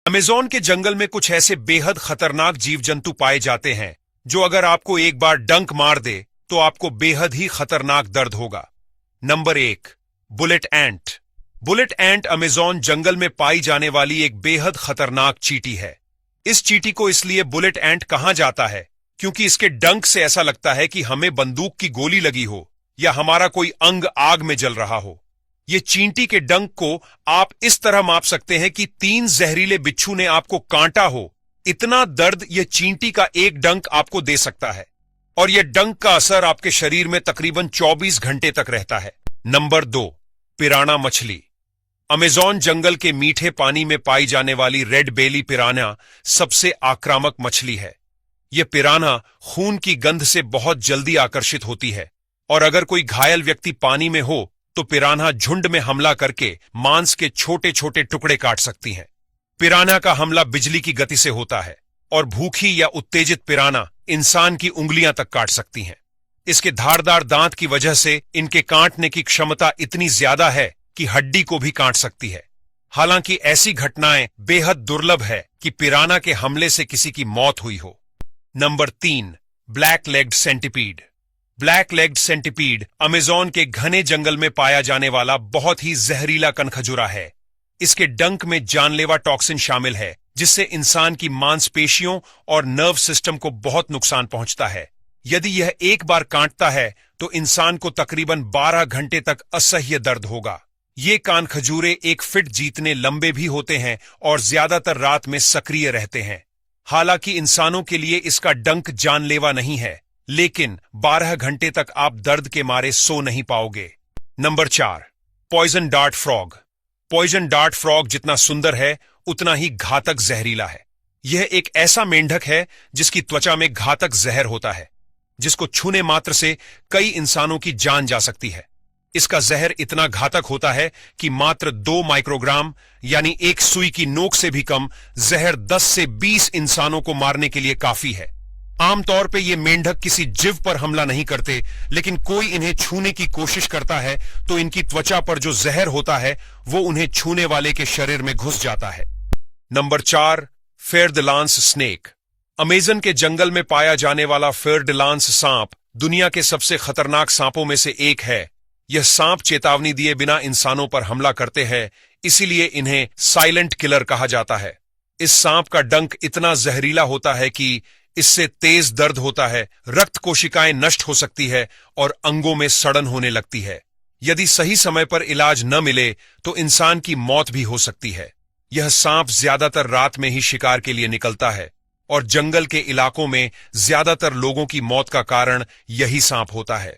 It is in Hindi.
अमेज़न के जंगल में कुछ ऐसे बेहद खतरनाक जीव जंतु पाए जाते हैं जो अगर आपको एक बार डंक मार दे तो आपको बेहद ही खतरनाक दर्द होगा। नंबर 1, बुलेट एंट। बुलेट एंट अमेज़न जंगल में पाई जाने वाली एक बेहद खतरनाक चींटी है। इस चींटी को इसलिए बुलेट एंट कहा जाता है क्योंकि इसके डंक से ऐसा लगता है कि हमें बंदूक की गोली लगी हो या हमारा कोई अंग आग में जल रहा हो। ये चींटी के डंक को आप इस तरह माप सकते हैं कि 3 जहरीले बिच्छू ने आपको कांटा हो। इतना दर्द यह चींटी का एक डंक आपको दे सकता है और यह डंक का असर आपके शरीर में तकरीबन 24 घंटे तक रहता है। नंबर 2, पिराना मछली। अमेज़न जंगल के मीठे पानी में पाई जाने वाली रेड बेली पिराना सबसे आक्रामक मछली है। यह पिराना खून की गंध से बहुत जल्दी आकर्षित होती है और अगर कोई घायल व्यक्ति पानी में हो तो पिराना झुंड में हमला करके मांस के छोटे छोटे टुकड़े काट सकती हैं। पिराना का हमला बिजली की गति से होता है और भूखी या उत्तेजित पिराना इंसान की उंगलियां तक काट सकती हैं। इसके धारदार दांत की वजह से इनके काटने की क्षमता इतनी ज्यादा है कि हड्डी को भी काट सकती है। हालांकि ऐसी घटनाएं बेहद दुर्लभ है कि पिराना के हमले से किसी की मौत हुई हो। Number 3, black legged centipede. Black legged centipede Amazon के घने जंगल में पाया जाने वाला बहुत ही जहरीला कनखजुरा है। इसके डंक में जानलेवा टॉक्सिन शामिल है जिससे इंसान की मांसपेशियों और नर्व सिस्टम को बहुत नुकसान पहुंचता है। यदि यह एक बार काटता है तो इंसान को तकरीबन 12 घंटे तक असह्य दर्द होगा। ये कानखजूरे 1 फीट जितने लंबे भी होते हैं और ज्यादातर रात में सक्रिय रहते हैं। हालांकि इंसानों के लिए इसका डंक जानलेवा नहीं है, लेकिन 12 घंटे तक आप दर्द के मारे सो नहीं पाओगे। Number 4, poison dart frog. Poison dart frog जितना सुंदर है उतना ही घातक जहरीला है। यह एक ऐसा मेंढक है जिसकी त्वचा में घातक जहर होता है, जिसको छूने मात्र से कई इंसानों की जान जा सकती है। इसका जहर इतना घातक होता है कि मात्र 2 माइक्रोग्राम यानी 1 सुई की नोक से भी कम जहर 10 से 20 इंसानों को मारने के लिए काफी है। आमतौर पे ये मेंढक किसी जीव पर हमला नहीं करते, लेकिन कोई इन्हें छूने की कोशिश करता है तो इनकी त्वचा पर जो जहर होता है वो उन्हें छूने वाले के शरीर में घुस जाता है। नंबर 4, फेर द लांस स्नेक। अमेज़न के जंगल में पाया जाने वाला फेर द लांस सांप दुनिया के सबसे खतरनाक सांपों में से एक है। यह सांप चेतावनी दिए बिना इंसानों पर हमला करते हैं, इसीलिए इन्हें साइलेंट किलर कहा जाता है। इस सांप का डंक इतना जहरीला होता है कि इससे तेज दर्द होता है, रक्त कोशिकाएं नष्ट हो सकती है और अंगों में सड़न होने लगती है। यदि सही समय पर इलाज न मिले तो इंसान की मौत भी हो सकती है। यह सांप ज्यादातर रात में ही शिकार के लिए निकलता है और जंगल के इलाकों में ज्यादातर लोगों की मौत का कारण यही सांप होता है।